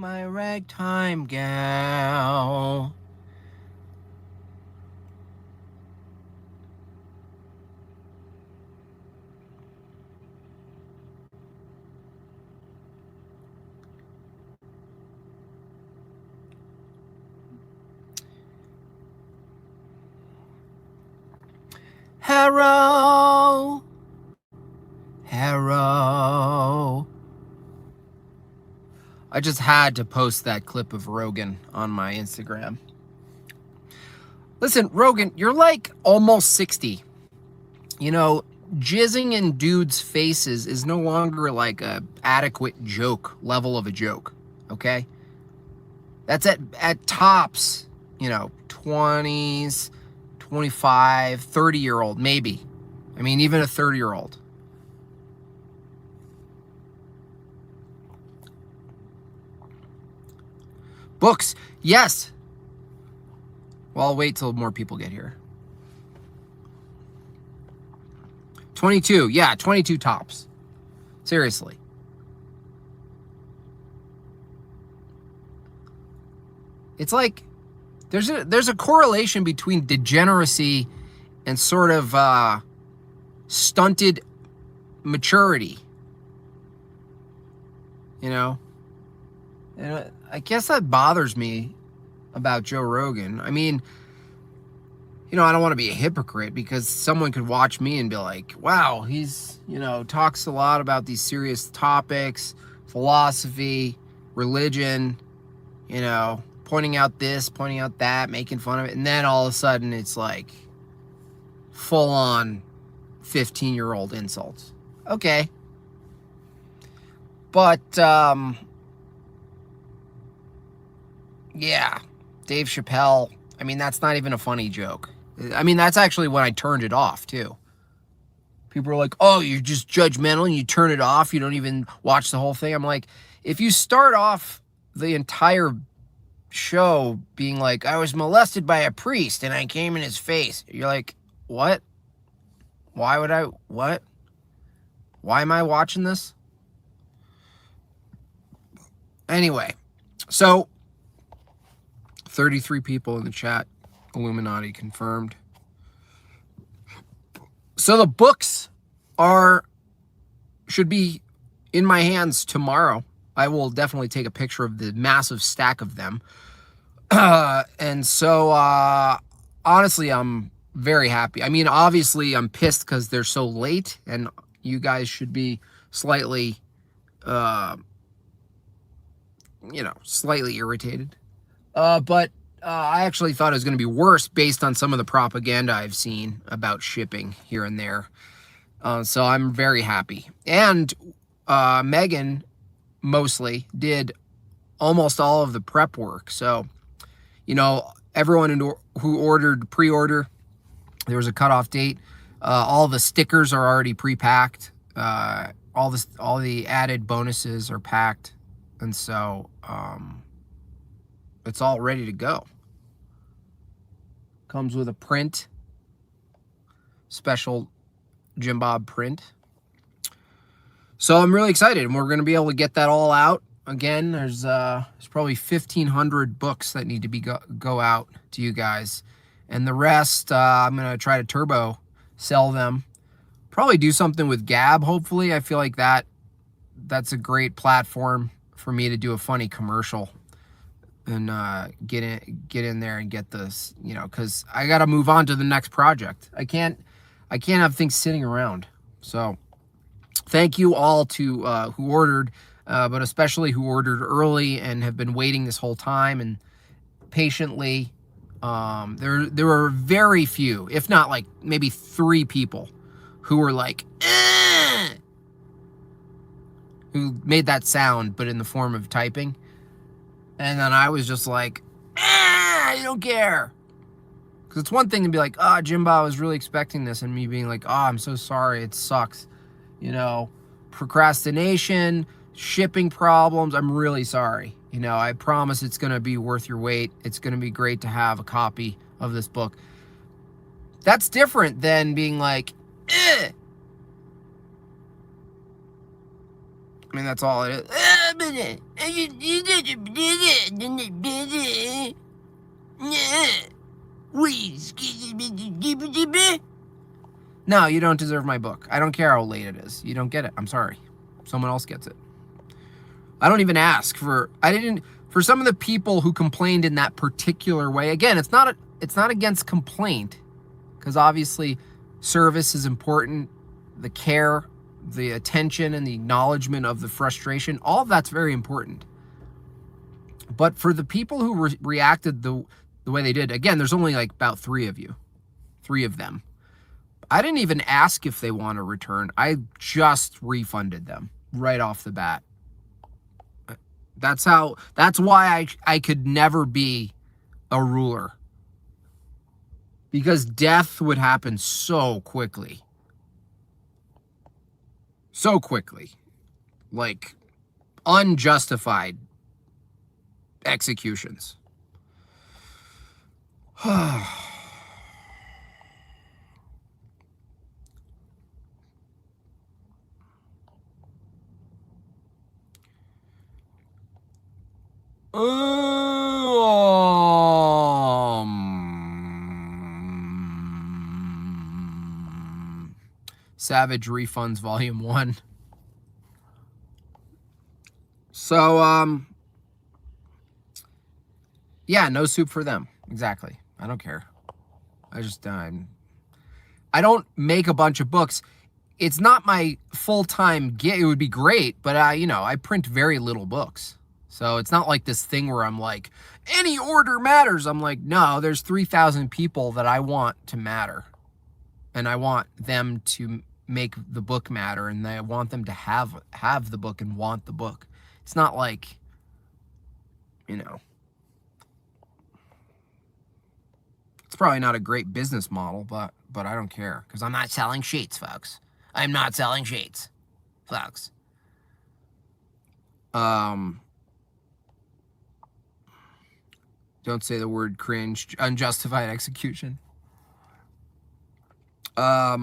my ragtime gal. Harrow. I just had to post that clip of Rogan on my Instagram. Listen, Rogan, you're like almost 60. You know, jizzing in dudes' faces is no longer like a adequate joke level of a joke, okay? That's at tops, 20s, 25, 30-year-old, maybe. I mean, even a 30-year-old. Books, yes. Well, I'll wait till more people get here. 22, yeah, 22 tops. Seriously. It's like there's a correlation between degeneracy and sort of stunted maturity. And I guess that bothers me about Joe Rogan. I mean, I don't want to be a hypocrite because someone could watch me and be like, wow, he's, talks a lot about these serious topics, philosophy, religion, pointing out this, pointing out that, making fun of it. And then all of a sudden it's like full on 15-year-old insults. Okay. But, yeah, Dave Chappelle, I mean, that's not even a funny joke. I mean, that's actually when I turned it off, too. People are like, oh, you're just judgmental and you turn it off. You don't even watch the whole thing. I'm like, if you start off the entire show being like, I was molested by a priest and I came in his face. You're like, what? What? Why am I watching this? Anyway, so 33 people in the chat. Illuminati confirmed. So the books should be in my hands tomorrow. I will definitely take a picture of the massive stack of them. And so, honestly, I'm very happy. I mean, obviously, I'm pissed because they're so late, and you guys should be slightly, slightly irritated. But I actually thought it was going to be worse based on some of the propaganda I've seen about shipping here and there. So I'm very happy. And Megan mostly did almost all of the prep work. So, everyone who pre-order, there was a cutoff date. All the stickers are already pre-packed. All the added bonuses are packed. And so, it's all ready to go. Comes with a print, special Jim Bob print. So I'm really excited, and we're going to be able to get that all out. Again, there's probably 1,500 books that need to be go out to you guys, and the rest I'm going to try to turbo sell them. Probably do something with Gab. Hopefully, I feel like that's a great platform for me to do a funny commercial and get in there and get this, because I got to move on to the next project. I can't have things sitting around. So thank you all to who ordered, but especially who ordered early and have been waiting this whole time and patiently. There were very few, if not like maybe 3 people who were like, who made that sound, but in the form of typing. And then I was just like, I don't care. Because it's one thing to be like, Jimbo, I was really expecting this. And me being like, I'm so sorry. It sucks. Procrastination, shipping problems. I'm really sorry. I promise it's going to be worth your wait. It's going to be great to have a copy of this book. That's different than being like, I mean, that's all it is. No, you don't deserve my book. I don't care how late it is. You don't get it. I'm sorry. Someone else gets it. I don't even ask for, for some of the people who complained in that particular way. Again, it's not against complaint, because obviously service is important. The care, the attention, and the acknowledgement of the frustration, all of that's very important. But for the people who reacted the way they did, again, there's only like about 3 of them. I didn't even ask if they want to return. I just refunded them right off the bat. That's why I could never be a ruler. Because death would happen so quickly. So quickly. Like unjustified executions. Savage Refunds Volume 1. So, yeah, no soup for them. Exactly. I don't care. I don't make a bunch of books. It's not my full-time gig. It would be great, but I print very little books. So it's not like this thing where I'm like, any order matters. I'm like, no, there's 3,000 people that I want to matter. And I want them to make the book matter. And I want them to have the book and want the book. It's not like, it's probably not a great business model, but I don't care. Because I'm not selling sheets, folks. I'm not selling sheets, folks. Don't say the word cringe. Unjustified execution. What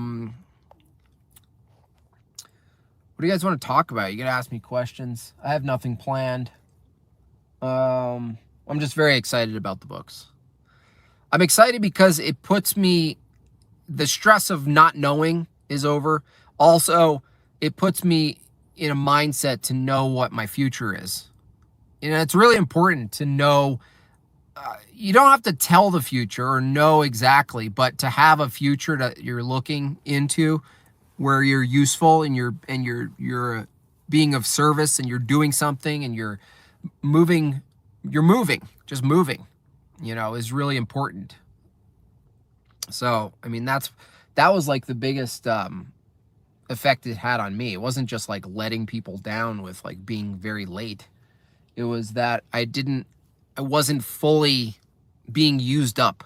do you guys want to talk about? You gotta ask me questions. I have nothing planned. I'm just very excited about the books. I'm excited because it puts me, the stress of not knowing is over. Also, it puts me in a mindset to know what my future is. It's really important to know. You don't have to tell the future or know exactly, but to have a future that you're looking into, where you're useful and you're being of service and you're doing something and you're moving, is really important. So, that was like the biggest effect it had on me. It wasn't just like letting people down with like being very late. It was that I wasn't fully being used up.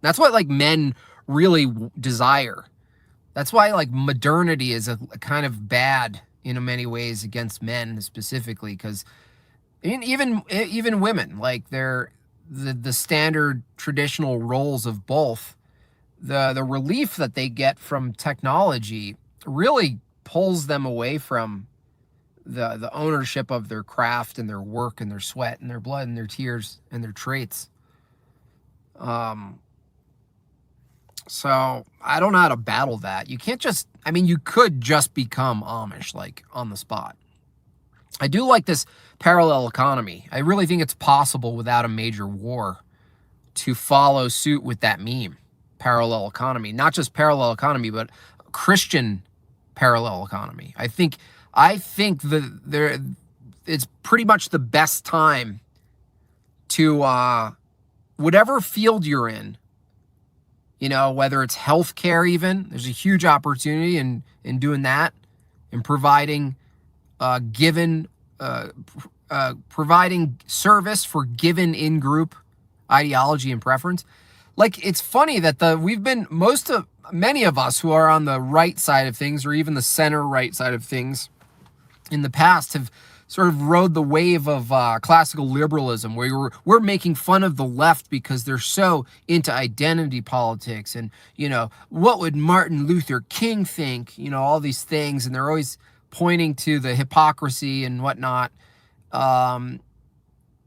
That's what like men really desire. That's why like modernity is a kind of bad in many ways against men specifically, because even women, like they're the standard traditional roles of both, the relief that they get from technology really pulls them away from the ownership of their craft and their work and their sweat and their blood and their tears and their traits. So I don't know how to battle that. You can't just, you could just become Amish, like on the spot. I do like this parallel economy. I really think it's possible without a major war to follow suit with that meme, parallel economy. Not just parallel economy, but Christian parallel economy. I think it's pretty much the best time to, whatever field you're in, whether it's healthcare even, there's a huge opportunity in doing that, and providing providing service for given in-group ideology and preference. Like, it's funny that many of us who are on the right side of things, or even the center right side of things in the past, have sort of rode the wave of classical liberalism, where we're making fun of the left because they're so into identity politics and, what would Martin Luther King think, all these things. And they're always pointing to the hypocrisy and whatnot. And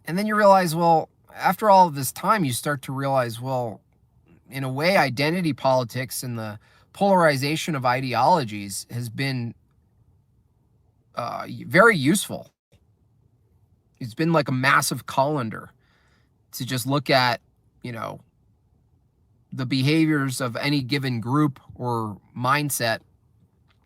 then you realize, well, after all of this time, you start to realize, well, in a way, identity politics and the polarization of ideologies has been very useful. It's been like a massive colander to just look at, the behaviors of any given group or mindset.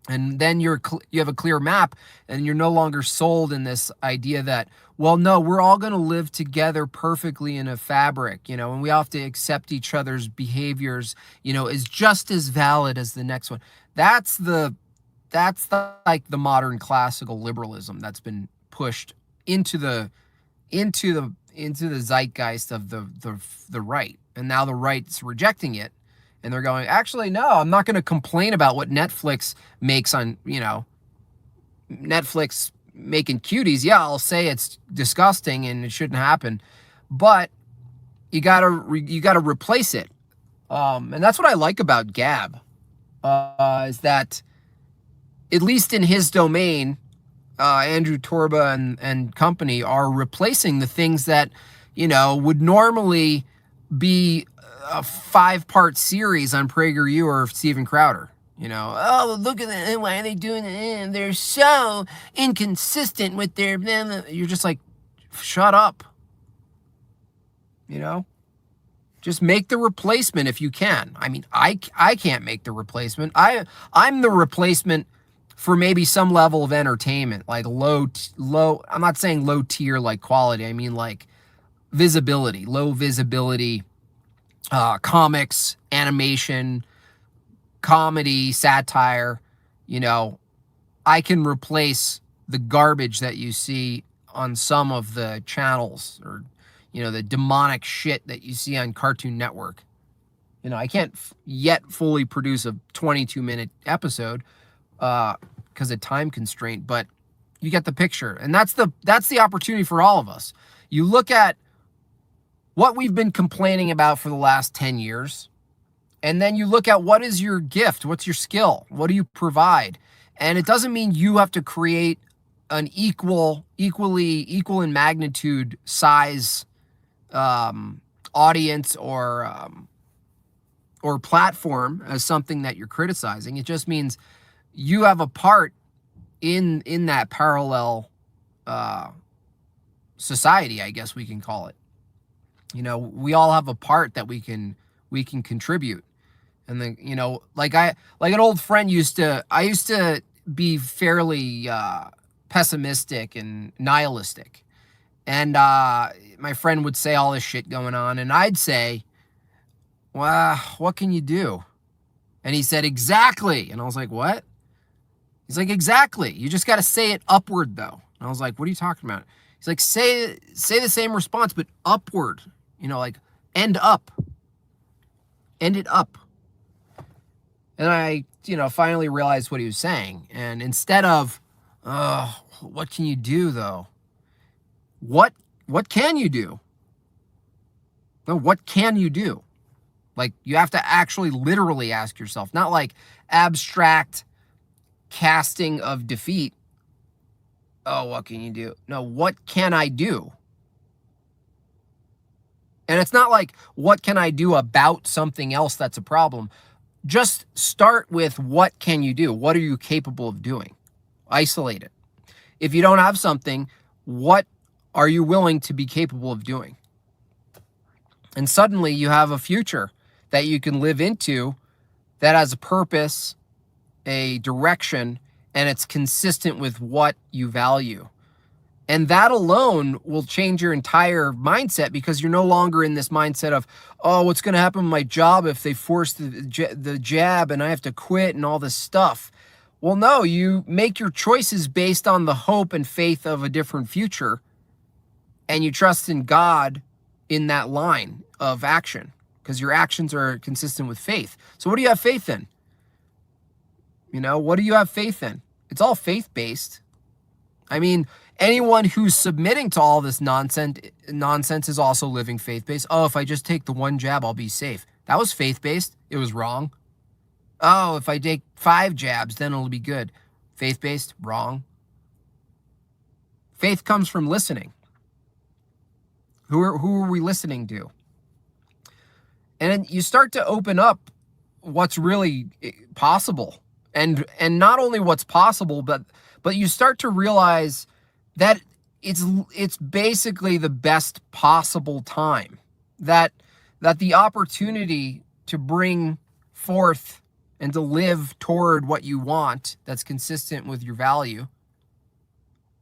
And then you have a clear map, and you're no longer sold in this idea that, well, no, we're all going to live together perfectly in a fabric, and we have to accept each other's behaviors, is just as valid as the next one. That's the like the modern classical liberalism that's been pushed into the zeitgeist of the right. And now the right's rejecting it. And they're going, actually, no, I'm not going to complain about what Netflix makes on, Netflix making cuties. Yeah, I'll say it's disgusting and it shouldn't happen, but you gotta replace it. And that's what I like about Gab, is that at least in his domain, Andrew Torba and company are replacing the things that, would normally be a 5-part series on PragerU or Steven Crowder. Oh, look at that. Why are they doing it? They're so inconsistent with their... You're just like, shut up. Just make the replacement if you can. I mean, I can't make the replacement. I'm the replacement for maybe some level of entertainment, like low, I'm not saying low tier like quality. I mean like visibility, low visibility, comics, animation, comedy, satire. I can replace the garbage that you see on some of the channels, or, the demonic shit that you see on Cartoon Network. I can't yet fully produce a 22-minute episode, because of time constraint, but you get the picture. And that's the opportunity for all of us. You look at what we've been complaining about for the last 10 years, and then you look at what is your gift, what's your skill, what do you provide? And it doesn't mean you have to create an equal in magnitude size audience or platform as something that you're criticizing. It just means you have a part in that parallel society, I guess we can call it. We all have a part that we can contribute. And then, like an old friend I used to be fairly pessimistic and nihilistic. And my friend would say all this shit going on, and I'd say, well, what can you do? And he said, exactly. And I was like, what? He's like, exactly. You just got to say it upward, though. And I was like, what are you talking about? He's like, say the same response, but upward. Like end up. End it up. And I, finally realized what he was saying. And instead of, what can you do, though? What can you do? No, what can you do? Like, you have to actually literally ask yourself, not like abstract casting of defeat. Oh, what can you do? No, what can I do? And it's not like, what can I do about something else that's a problem? Just start with, what can you do? What are you capable of doing? Isolate it. If you don't have something, what are you willing to be capable of doing? And suddenly you have a future that you can live into that has a purpose, a direction, and it's consistent with what you value. And that alone will change your entire mindset, because you're no longer in this mindset of, oh, what's going to happen with my job if they force the jab and I have to quit and all this stuff. Well, no, you make your choices based on the hope and faith of a different future, and you trust in God in that line of action, because your actions are consistent with faith. So what do you have faith in? What do you have faith in? It's all faith-based. I mean, anyone who's submitting to all this nonsense is also living faith-based. Oh, if I just take the one jab, I'll be safe. That was faith-based. It was wrong. Oh, if I take 5 jabs, then it'll be good. Faith-based, wrong. Faith comes from listening. Who are we listening to? And then you start to open up what's really possible. And not only what's possible, but you start to realize that it's basically the best possible time. That the opportunity to bring forth and to live toward what you want that's consistent with your value,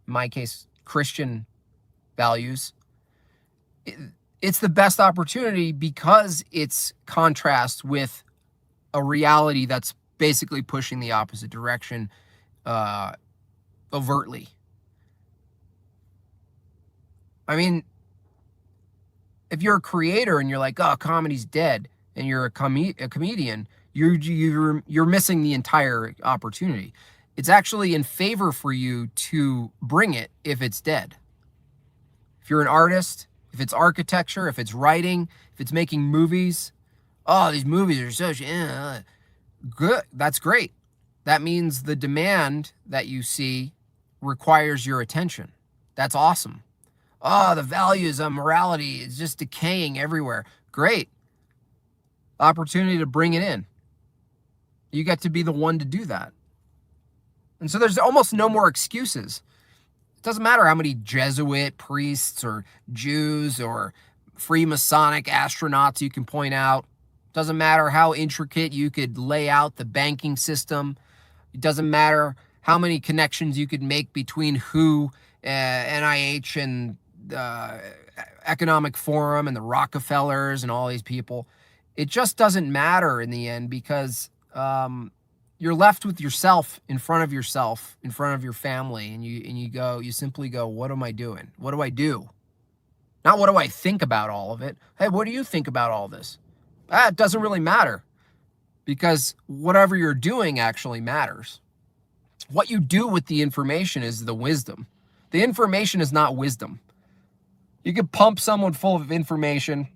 in my case, Christian values, it's the best opportunity because it's contrast with a reality that's basically pushing the opposite direction overtly. I mean, if you're a creator and you're like, oh, comedy's dead, and you're a comedian, you're missing the entire opportunity. It's actually in favor for you to bring it if it's dead. If you're an artist, if it's architecture, if it's writing, if it's making movies, oh, these movies are so good. That's great. That means the demand that you see requires your attention. That's awesome. Oh, the values of morality is just decaying everywhere. Great. Opportunity to bring it in. You get to be the one to do that. And so there's almost no more excuses. It doesn't matter how many Jesuit priests or Jews or Freemasonic astronauts you can point out. It doesn't matter how intricate you could lay out the banking system. It doesn't matter how many connections you could make between WHO, NIH, and Economic Forum and the Rockefellers and all these people. It just doesn't matter in the end because you're left with yourself, in front of your family, and you simply go, what am I doing? What do I do? Not what do I think about all of it. Hey, what do you think about all this? It doesn't really matter because whatever you're doing actually matters. What you do with the information is the wisdom. The information is not wisdom. You could pump someone full of information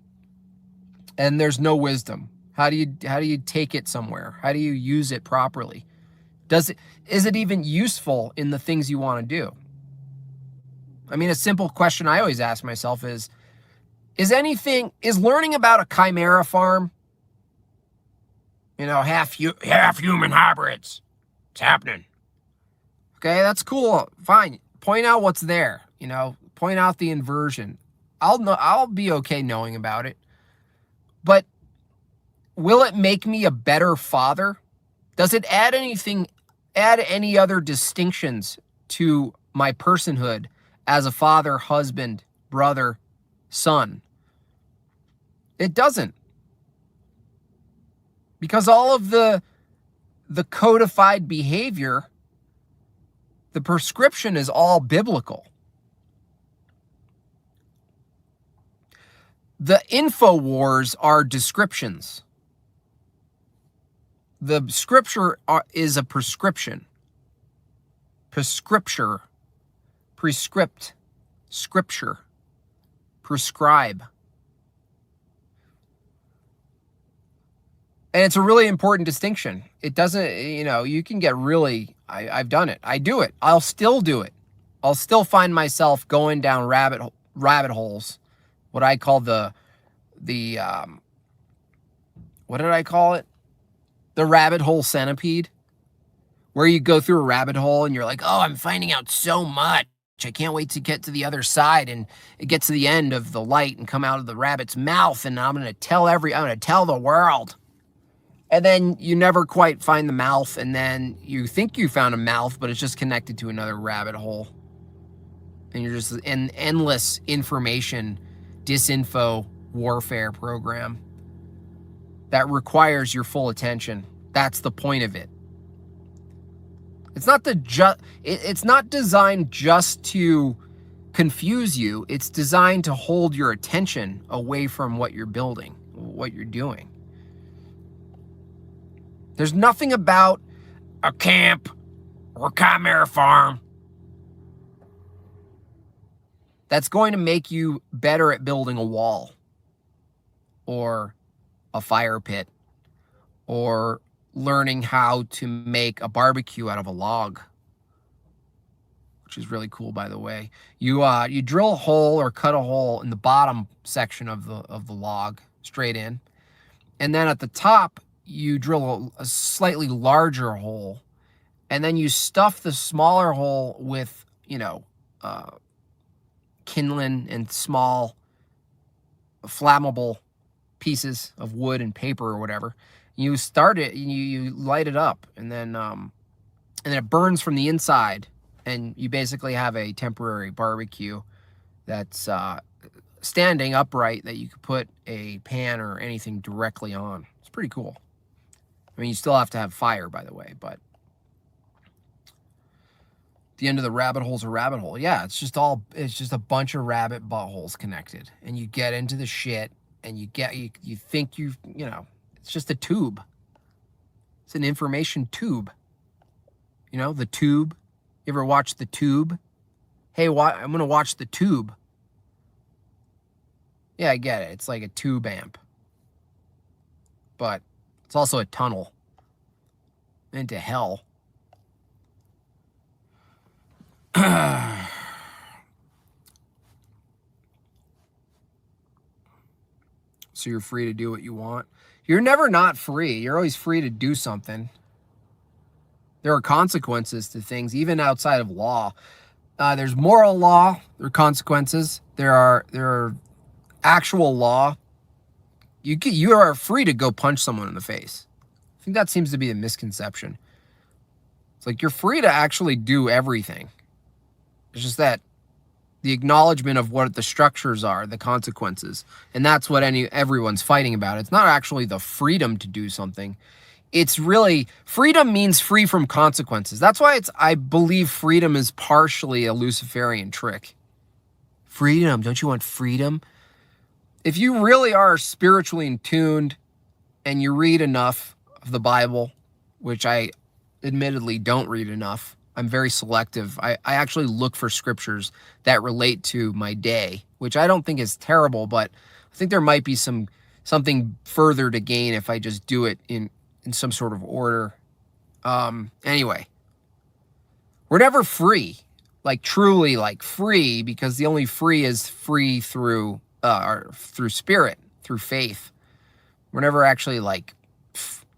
and there's no wisdom. How do you take it somewhere? How do you use it properly? Is it even useful in the things you want to do? I mean, a simple question I always ask myself is learning about a chimera farm, half human hybrids, it's happening. Okay, that's cool. Fine. Point out what's there, point out the inversion. I'll be okay knowing about it. But will it make me a better father? Does it add any other distinctions to my personhood as a father, husband, brother, son? It doesn't. Because all of the codified behavior, the prescription is all biblical. The InfoWars are descriptions. The scripture is a prescription. Prescripture. Prescript. Scripture. Prescribe. And it's a really important distinction. It doesn't, you can get really, I've done it. I do it. I'll still do it. I'll still find myself going down rabbit holes. What I call what did I call it? The rabbit hole centipede, where you go through a rabbit hole and you're like, oh, I'm finding out so much. I can't wait to get to the other side and get to the end of the light and come out of the rabbit's mouth. And I'm going to tell the world. And then you never quite find the mouth. And then you think you found a mouth, but it's just connected to another rabbit hole. And you're just in endless information disinfo warfare program that requires your full attention. That's the point of it. It's not designed just to confuse you. It's designed to hold your attention away from what you're building, what you're doing. There's nothing about a camp or a chimera farm that's going to make you better at building a wall or a fire pit or learning how to make a barbecue out of a log which is really cool, by the way. You drill a hole or cut a hole in the bottom section of the log straight in, and then at the top you drill a slightly larger hole, and then you stuff the smaller hole with, you know, kindling and small flammable pieces of wood and paper or whatever. You start it, you light it up, and then it burns from the inside, and you basically have a temporary barbecue that's standing upright that you could put a pan or anything directly on. It's pretty cool. I mean, you still have to have fire, by the way, but the end of the rabbit hole's a rabbit hole. Yeah, it's just a bunch of rabbit buttholes connected, and you get into the shit, and you think you know, it's just a tube. It's an information tube. You know, The Tube. You ever watch The Tube? Hey, I'm gonna watch The Tube. Yeah, I get it. It's like a tube amp, but it's also a tunnel into hell. So you're free to do what you want. You're never not free. You're always free to do something. There are consequences to things, even outside of law. There's moral law. There are consequences. There are actual law. You are free to go punch someone in the face. I think that seems to be a misconception. It's like you're free to actually do everything. It's just that the acknowledgement of what the structures are, the consequences, and that's what everyone's fighting about. It's not actually the freedom to do something. It's really, freedom means free from consequences. That's why I believe freedom is partially a Luciferian trick. Freedom, don't you want freedom? If you really are spiritually in tuned and you read enough of the Bible, which I admittedly don't read enough, I'm very selective. I actually look for scriptures that relate to my day, which I don't think is terrible, but I think there might be something further to gain if I just do it in some sort of order. Anyway, we're never free, like truly like free, because the only free is free through spirit, through faith. We're never actually like,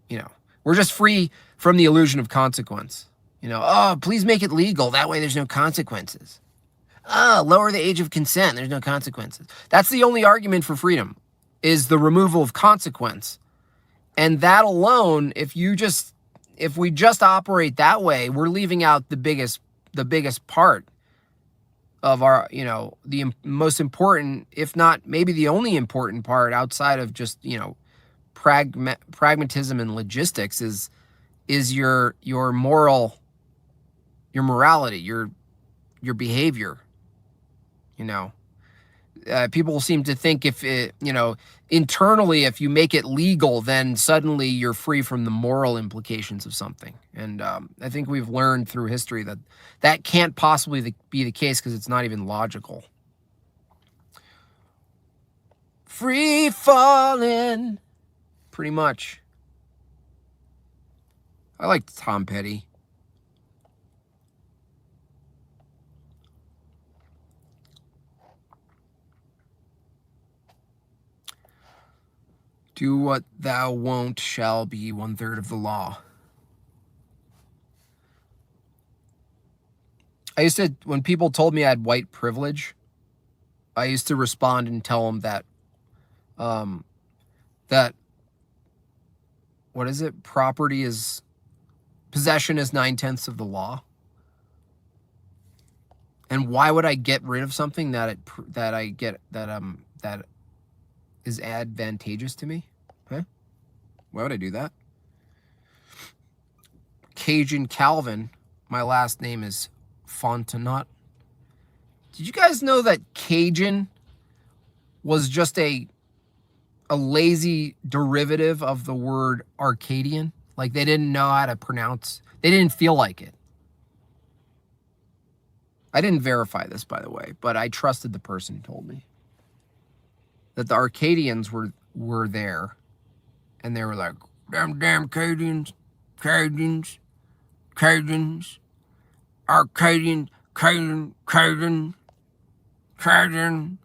you know, we're just free from the illusion of consequence. You know, oh, please make it legal. That way there's no consequences. Oh, lower the age of consent. There's no consequences. That's the only argument for freedom, is the removal of consequence. And that alone, if we just operate that way, we're leaving out the biggest part of our, you know, the most important, if not maybe the only important part outside of just, you know, pragmatism and logistics is your morality, your behavior. You know, people seem to think if it, you know, internally, if you make it legal, then suddenly you're free from the moral implications of something. And I think we've learned through history that can't possibly be the case, because it's not even logical. Free falling, pretty much. I like Tom Petty. Do what thou wont shall be 1/3 of the law. I used to, when people told me I had white privilege, I used to respond and tell them that, what is it? Possession is 9/10 of the law. And why would I get rid of something that is advantageous to me? Huh? Why would I do that? Cajun Calvin. My last name is Fontenot. Did you guys know that Cajun was just a lazy derivative of the word Arcadian? Like, they didn't know how to pronounce. They didn't feel like it. I didn't verify this, by the way, but I trusted the person who told me that the Arcadians were there, and they were like, damn Cajuns, Arcadians. Caden, Caden, Caden.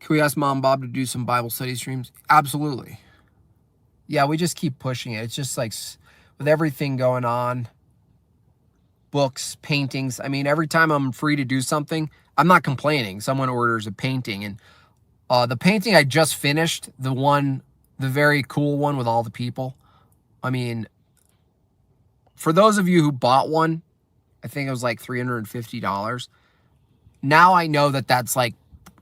Can we ask Mom and Bob to do some Bible study streams? Absolutely. Yeah, we just keep pushing it. It's just like with everything going on, books, paintings. I mean, every time I'm free to do something, I'm not complaining. Someone orders a painting, and the painting I just finished, the very cool one with all the people. I mean, for those of you who bought one, I think it was like $350. Now I know that that's like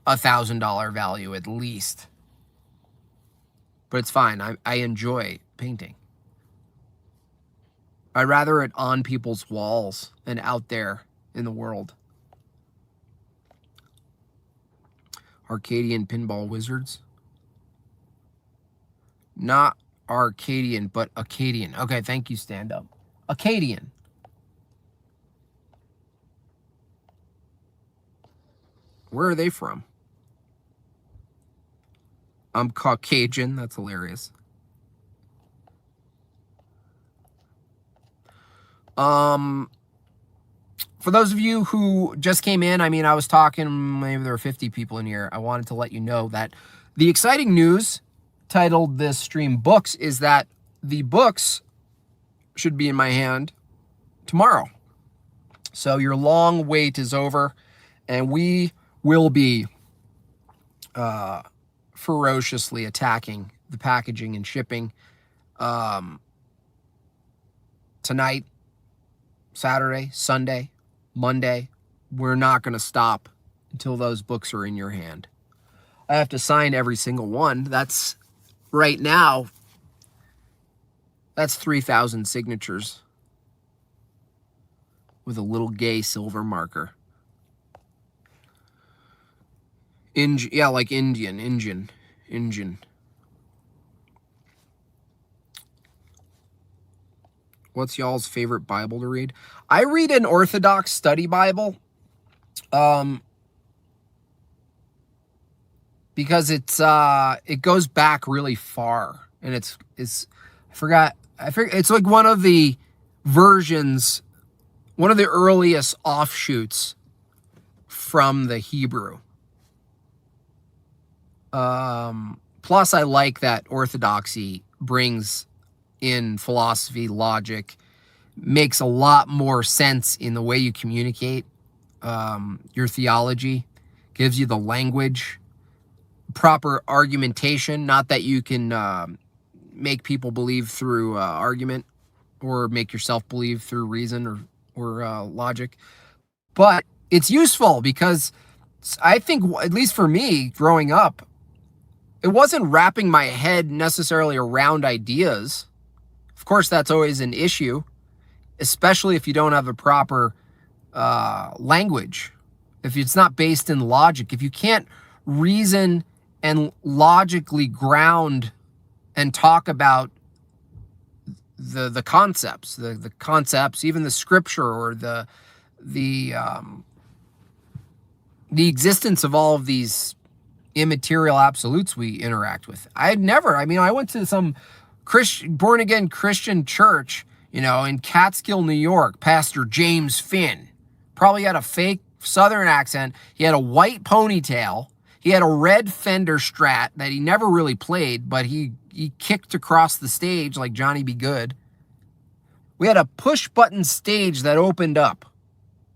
$1,000 value at least. But it's fine. I enjoy painting. I'd rather it on people's walls and out there in the world. Arcadian Pinball Wizards. Not Arcadian, but Acadian. Okay, thank you, stand up. Acadian. Where are they from? I'm Caucasian. That's hilarious. For those of you who just came in, I mean, I was talking, maybe there were 50 people in here. I wanted to let you know that the exciting news titled this stream Books is that the books should be in my hand tomorrow. So your long wait is over, and we will be ferociously attacking the packaging and shipping tonight, Saturday, Sunday, Monday. We're not going to stop until those books are in your hand. I have to sign every single one. That's right now, that's 3,000 signatures with a little gay silver marker. Yeah, like Indian. What's y'all's favorite Bible to read? I read an Orthodox study Bible. Because it goes back really far, and it's I forget it's like one of the versions, one of the earliest offshoots from the Hebrew. Plus, I like that Orthodoxy brings in philosophy, logic, makes a lot more sense in the way you communicate. Your theology gives you the language, proper argumentation. Not that you can make people believe through argument, or make yourself believe through reason or logic, but it's useful because I think, at least for me growing up, it wasn't wrapping my head necessarily around ideas. Of course, that's always an issue, especially if you don't have a proper language. If it's not based in logic, if you can't reason and logically ground and talk about the concepts, the concepts, even the scripture, or the existence of all of these immaterial absolutes we interact with. I went to some born-again Christian church, in Catskill, New York. Pastor James Finn probably had a fake Southern accent. He had a white ponytail. He had a red Fender Strat that he never really played, but he kicked across the stage like Johnny B. Good. We had a push-button stage that opened up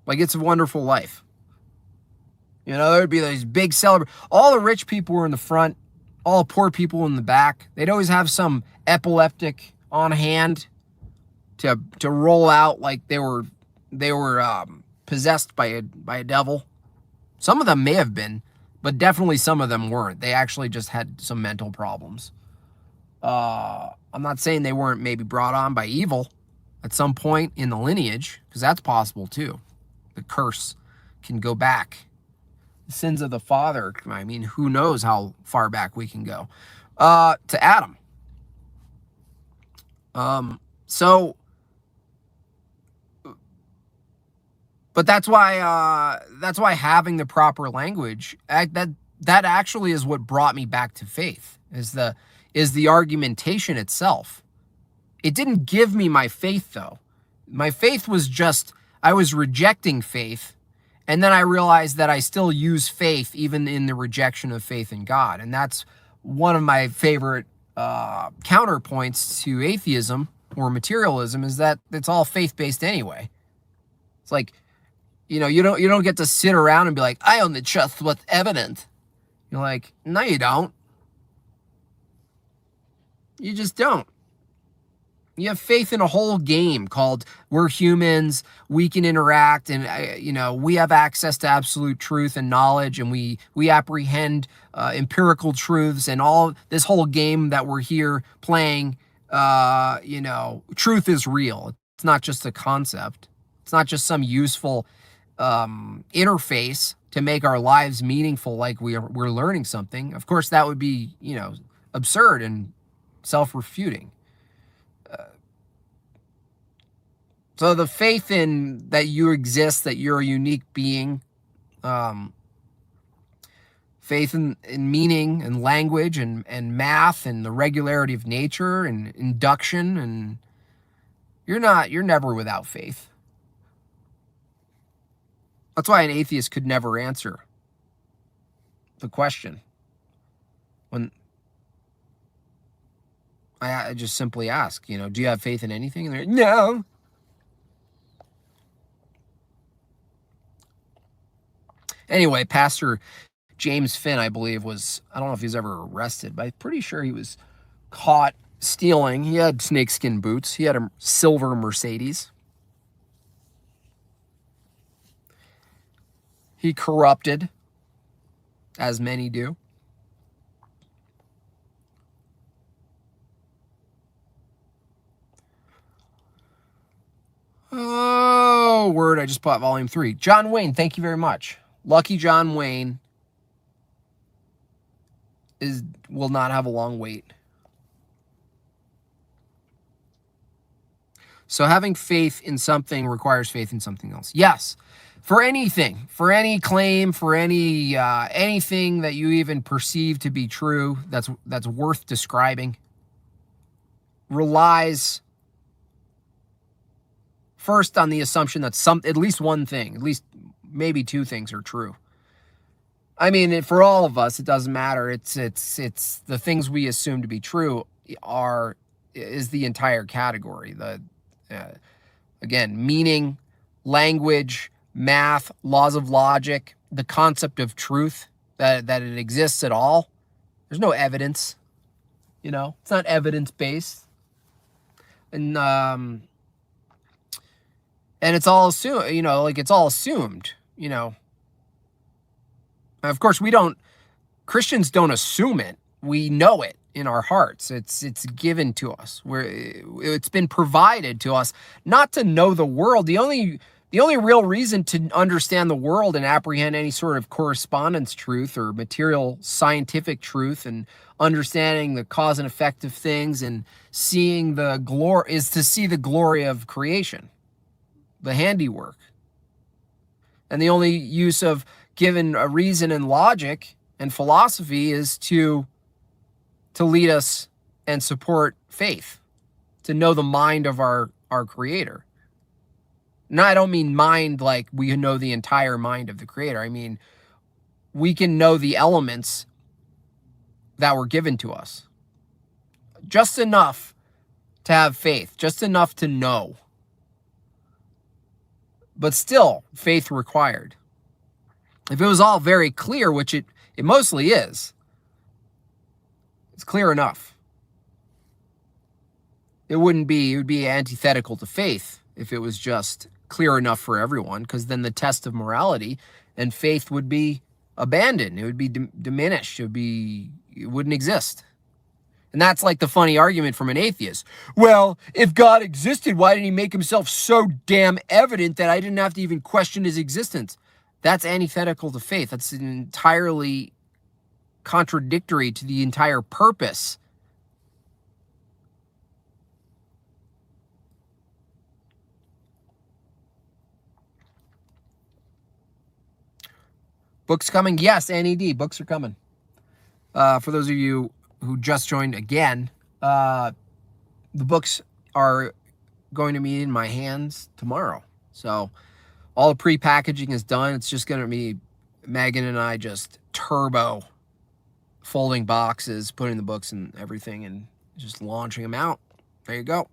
like It's a Wonderful Life. There would be these big celebrations. All the rich people were in the front, all the poor people in the back. They'd always have some epileptic on hand to roll out like they were possessed by a devil. Some of them may have been, but definitely some of them weren't. They actually just had some mental problems. I'm not saying they weren't maybe brought on by evil at some point in the lineage, because that's possible too. The curse can go back. The sins of the father, I mean, who knows how far back we can go. To Adam. But that's why having the proper language, that that actually is what brought me back to faith, is the argumentation itself. It didn't give me my faith, though. My faith was just, I was rejecting faith, and then I realized that I still use faith even in the rejection of faith in God. And that's one of my favorite counterpoints to atheism or materialism, is that it's all faith-based anyway. It's like, you know, you don't get to sit around and be like, I only trust what's evident. You're like, no, you don't. You just don't. You have faith in a whole game called we're humans, we can interact, and you know, we have access to absolute truth and knowledge, and we apprehend empirical truths, and all this whole game that we're here playing. You know, truth is real. It's not just a concept. It's not just some useful interface to make our lives meaningful, like we're learning something. Of course, that would be, you know, absurd and self-refuting. So the faith in that you exist, that you're a unique being, faith in meaning and language and math and the regularity of nature and induction, and you're never without faith. That's why an atheist could never answer the question. When I just simply ask, you know, do you have faith in anything? And they're, no. Anyway, Pastor James Finn, I believe, I don't know if he's ever arrested, but I'm pretty sure he was caught stealing. He had snakeskin boots. He had a silver Mercedes. He corrupted, as many do. Oh, word, I just bought volume 3. John Wayne, thank you very much. Lucky John Wayne will not have a long wait. So having faith in something requires faith in something else. Yes, for anything, for any claim, for any anything that you even perceive to be true, that's worth describing, relies first on the assumption that at least one thing, at least maybe two things are true. I mean, for all of us, it doesn't matter. It's the things we assume to be true is the entire category. Again, meaning, language, math, laws of logic, the concept of truth, that it exists at all. There's no evidence. You know, it's not evidence-based. And it's all assumed, you know, like it's all assumed, you know. Of course, Christians don't assume it. We know it in our hearts. It's given to us. It's been provided to us, not to know the world. The only real reason to understand the world and apprehend any sort of correspondence truth or material scientific truth and understanding the cause and effect of things and seeing the glory is to see the glory of creation, the handiwork. And the only use of given a reason and logic and philosophy is to lead us and support faith, to know the mind of our creator. No, I don't mean mind like we know the entire mind of the creator. I mean, we can know the elements that were given to us. Just enough to have faith, just enough to know. But still, faith required. If it was all very clear, which it mostly is, it's clear enough. It would be antithetical to faith if it was just clear enough for everyone, because then the test of morality and faith would be abandoned. It would be diminished. It wouldn't exist. And that's like the funny argument from an atheist. Well, if God existed, why didn't he make himself so damn evident that I didn't have to even question his existence? That's antithetical to faith. That's entirely contradictory to the entire purpose. Books coming? Yes, NED. Books are coming. For those of you who just joined again, the books are going to be in my hands tomorrow. So all the pre-packaging is done. It's just going to be Megan and I just turbo folding boxes, putting the books and everything, and just launching them out. There you go.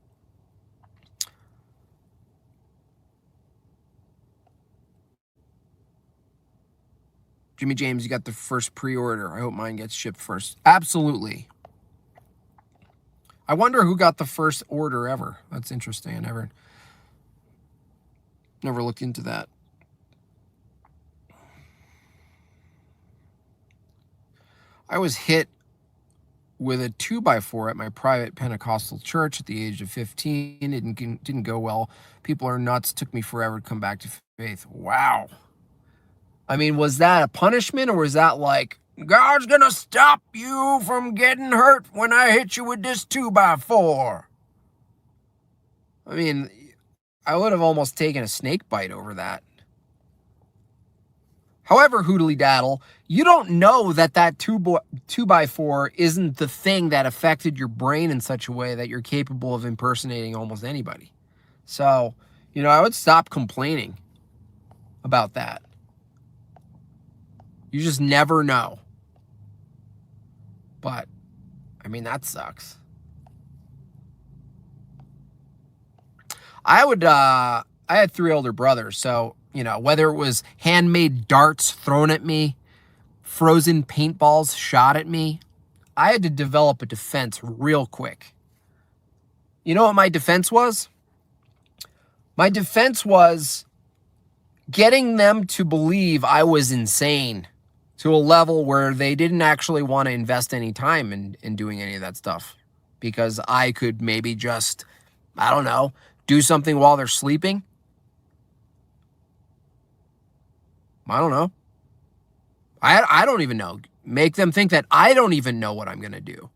Jimmy James, you got the first pre-order. I hope mine gets shipped first. Absolutely. I wonder who got the first order ever. That's interesting. I never looked into that. I was hit with a 2x4 at my private Pentecostal church at the age of 15. It didn't go well. People are nuts. Took me forever to come back to faith. Wow. I mean, was that a punishment, or was that like, God's gonna stop you from getting hurt when I hit you with this 2x4? I mean, I would have almost taken a snake bite over that. However, Hoodly Daddle, you don't know that 2x4 isn't the thing that affected your brain in such a way that you're capable of impersonating almost anybody. So, I would stop complaining about that. You just never know. But, I mean, that sucks. I had 3 older brothers, so, whether it was handmade darts thrown at me, frozen paintballs shot at me, I had to develop a defense real quick. You know what my defense was? My defense was getting them to believe I was insane to a level where they didn't actually want to invest any time in doing any of that stuff, because I could maybe just, I don't know, do something while they're sleeping. I don't know. I don't even know. Make them think that I don't even know what I'm going to do.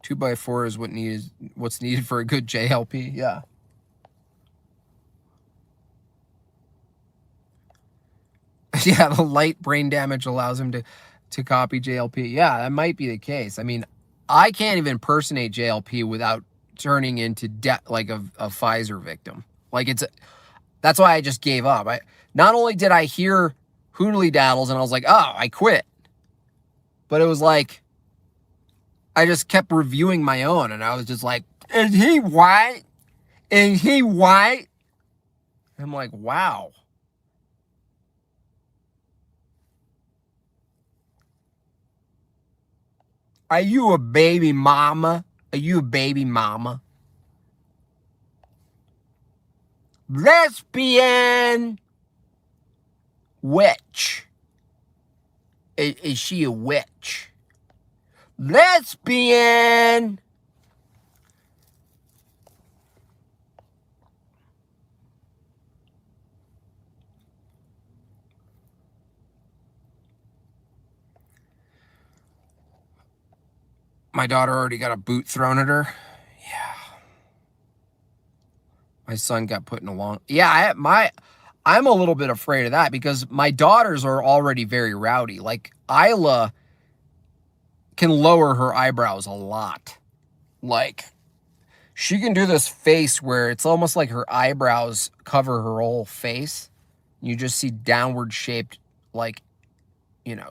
Two by four is what's needed for a good JLP. Yeah. Yeah, the light brain damage allows him to copy JLP. Yeah, that might be the case. I mean, I can't even impersonate JLP without turning into like a Pfizer victim. Like that's why I just gave up. Not only did I hear Hoodly Daddles and I was like, oh, I quit. But it was like, I just kept reviewing my own, and I was just like, is he white? Is he white? I'm like, wow. Are you a baby mama? Are you a baby mama? Lesbian witch. Is she a witch? Lesbian. My daughter already got a boot thrown at her. Yeah. My son got put in a long... Yeah, I'm a little bit afraid of that because my daughters are already very rowdy. Like, Isla can lower her eyebrows a lot. Like, she can do this face where it's almost like her eyebrows cover her whole face. You just see downward shaped, like,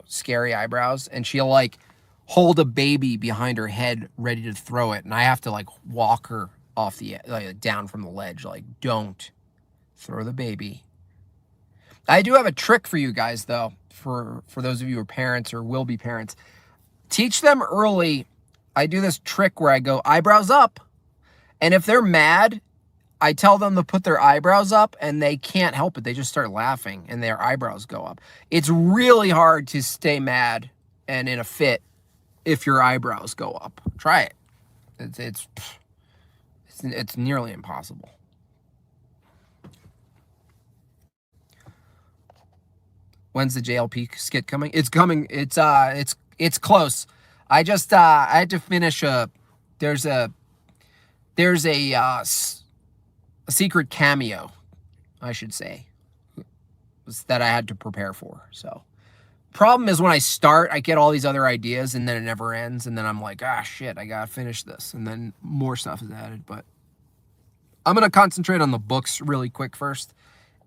scary eyebrows. And she'll, like, hold a baby behind her head ready to throw it. And I have to, like, walk her off down from the ledge. Like, don't throw the baby. I do have a trick for you guys, though, for those of you who are parents or will be parents. Teach them early. I do this trick where I go eyebrows up. And if they're mad, I tell them to put their eyebrows up, and they can't help it. They just start laughing, and their eyebrows go up. It's really hard to stay mad and in a fit if your eyebrows go up. Try it. It's nearly impossible. When's the JLP skit coming? It's coming. It's close. I had to finish there's a secret cameo, I should say, that I had to prepare for. So problem is when I start, I get all these other ideas and then it never ends. And then I'm like, ah, shit, I got to finish this. And then more stuff is added, but I'm going to concentrate on the books really quick first.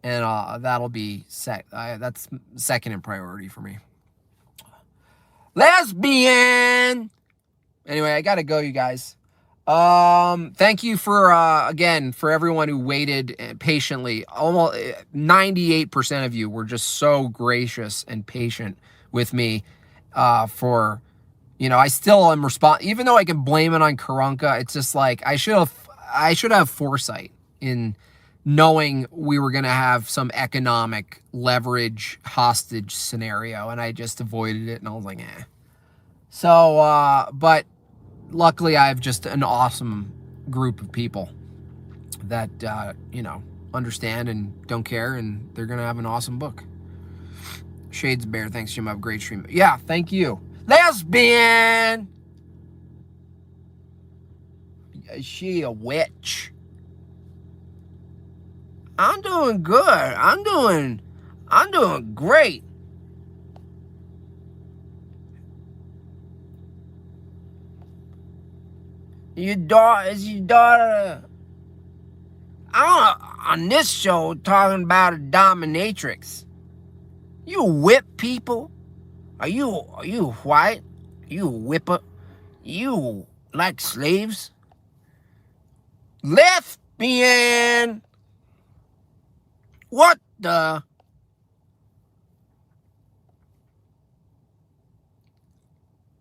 And that'll be that's second in priority for me. Lesbian. Anyway, I got to go, you guys. Thank you for, again, for everyone who waited patiently. Almost 98% of you were just so gracious and patient with me, for, I still am even though I can blame it on Karunka, it's just like, I should have foresight in knowing we were going to have some economic leverage hostage scenario, and I just avoided it, and I was like, eh. So, but luckily, I have just an awesome group of people that, understand and don't care, and they're going to have an awesome book. Shades Bear, thanks, Jim. Have a great stream. Yeah, thank you. Lesbian! Is she a witch? I'm doing good. I'm doing great. Your daughter, on this show talking about a dominatrix. You whip people? Are you white? You whipper? You like slaves? Lesbian! What the?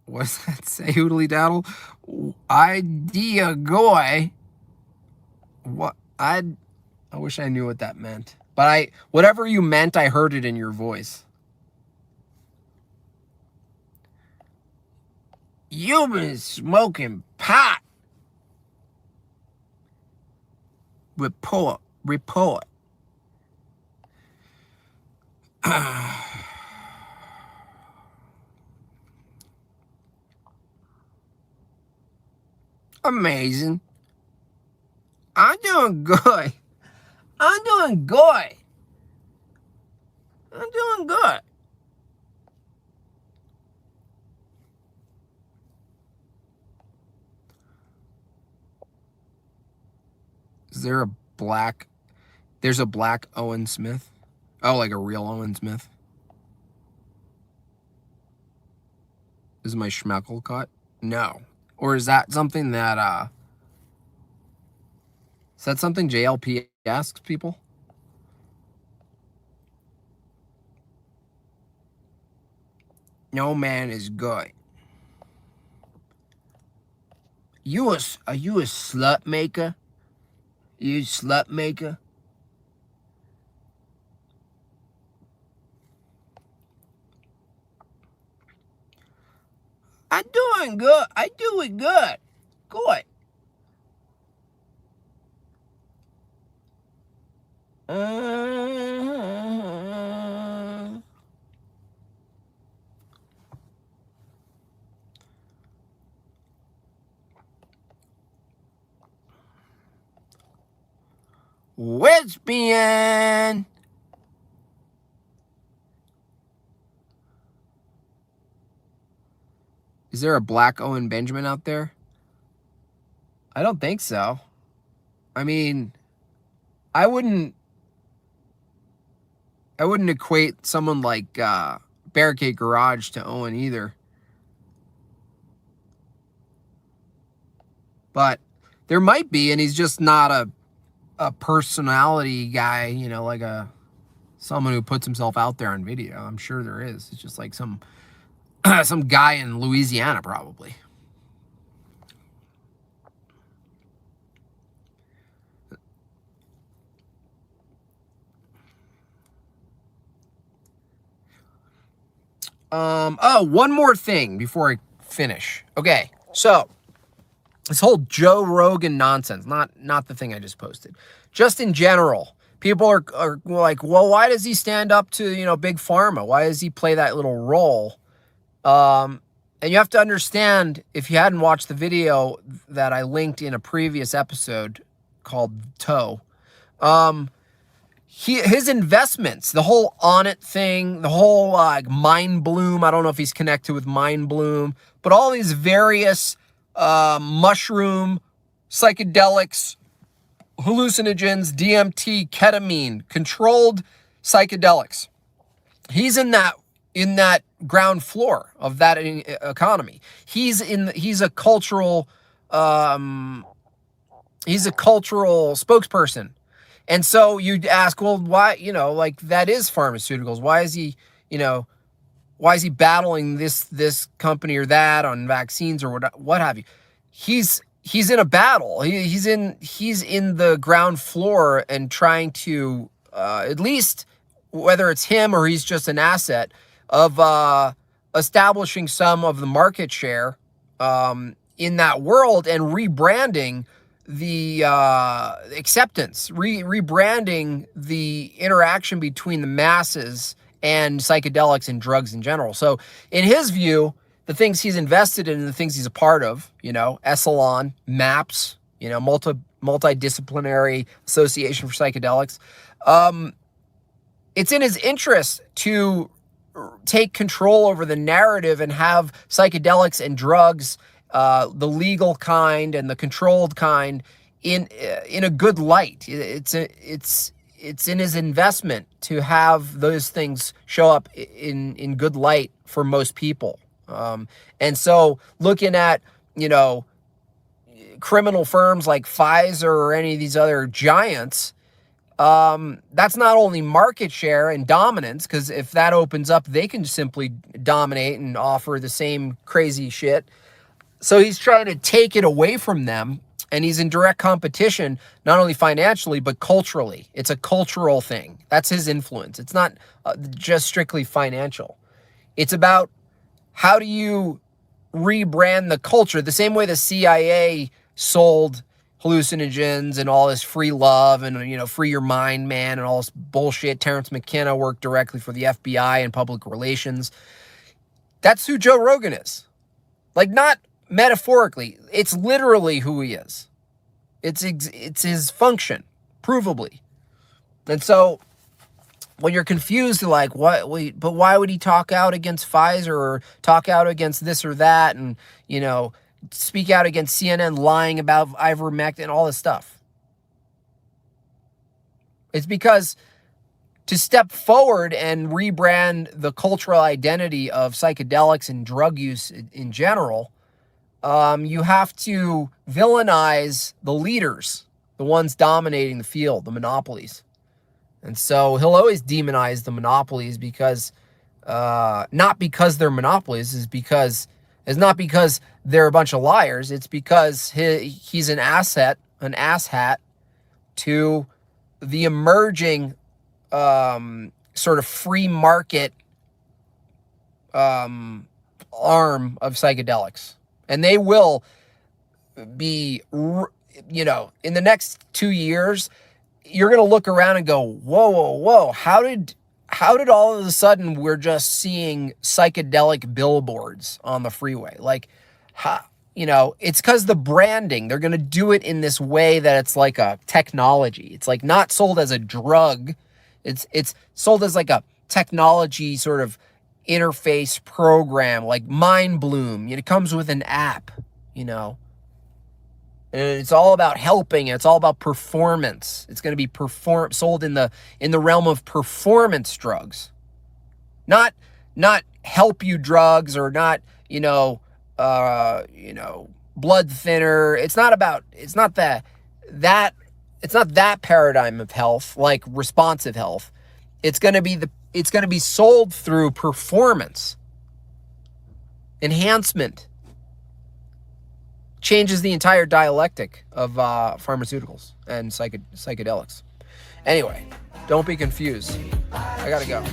What's that say, Hoodly Daddle? Idea goy. What? I wish I knew what that meant. But whatever you meant, I heard it in your voice. You've been smoking pot. Report. Amazing. I'm doing good. Is there a black? There's a black Owen Smith. Oh, like a real Owen Smith. Is my schmeckle cut? No. Or is that something that is that something JLP asks people? No man is good. Are you a slut maker? You slut maker? I'm doing good. I do it good. Good. Lesbian. Is there a black Owen Benjamin out there? I don't think so. I mean, I wouldn't equate someone like Barricade Garage to Owen either. But there might be, and he's just not a personality guy, like someone who puts himself out there on video. I'm sure there is. It's just like some guy in Louisiana, probably. Oh, one more thing before I finish. Okay, so this whole Joe Rogan nonsense, not the thing I just posted, just in general, people are like, well, why does he stand up to, Big Pharma? Why does he play that little role? And And you have to understand, if you hadn't watched the video that I linked in a previous episode called Toe, his investments, the whole Onnit thing, the whole Mind Bloom, I don't know if he's connected with Mind Bloom, but all these various mushroom, psychedelics, hallucinogens, DMT, ketamine, controlled psychedelics. He's in that ground floor of that economy. He's a cultural spokesperson. And so you'd ask, well, why, like that is pharmaceuticals. Why is he battling this company or that on vaccines or what have you? He's in a battle. He's in the ground floor and trying to, at least whether it's him or he's just an asset, of establishing some of the market share in that world and rebranding the acceptance, rebranding the interaction between the masses and psychedelics and drugs in general. So in his view, the things he's invested in and the things he's a part of, Esalen, MAPS, multidisciplinary association for psychedelics, it's in his interest to take control over the narrative and have psychedelics and drugs, the legal kind and the controlled kind, in a good light. It's in his investment to have those things show up in good light for most people. And so looking at, criminal firms like Pfizer or any of these other giants, that's not only market share and dominance, because if that opens up, they can simply dominate and offer the same crazy shit. So he's trying to take it away from them, and he's in direct competition, not only financially, but culturally. It's a cultural thing. That's his influence. It's not just strictly financial. It's about how do you rebrand the culture, the same way the CIA sold hallucinogens and all this free love and, free your mind, man, and all this bullshit. Terrence McKenna worked directly for the FBI and public relations. That's who Joe Rogan is. Like, not metaphorically. It's literally who he is. It's his function, provably. And so when you're confused, you're like, what? But why would he talk out against Pfizer or talk out against this or that and, speak out against CNN lying about ivermectin and all this stuff? It's because to step forward and rebrand the cultural identity of psychedelics and drug use in general, you have to villainize the leaders, the ones dominating the field, the monopolies. And so he'll always demonize the monopolies because, not because they're monopolies, it's not because they're a bunch of liars. It's because he's an asshat to the emerging sort of free market arm of psychedelics. And they will be, in the next 2 years, you're going to look around and go, whoa, how did all of a sudden we're just seeing psychedelic billboards on the freeway? Like, it's because the branding, they're going to do it in this way that it's like a technology. It's like not sold as a drug. It's sold as like a technology sort of interface program, like Mind Bloom. It comes with an app, and it's all about helping. It's all about performance. It's going to be sold in the realm of performance drugs, not help you drugs, or not blood thinner. It's not that paradigm of health, like responsive health. It's going to be sold through performance enhancement. Changes the entire dialectic of pharmaceuticals and psychedelics. Anyway, don't be confused. I gotta go.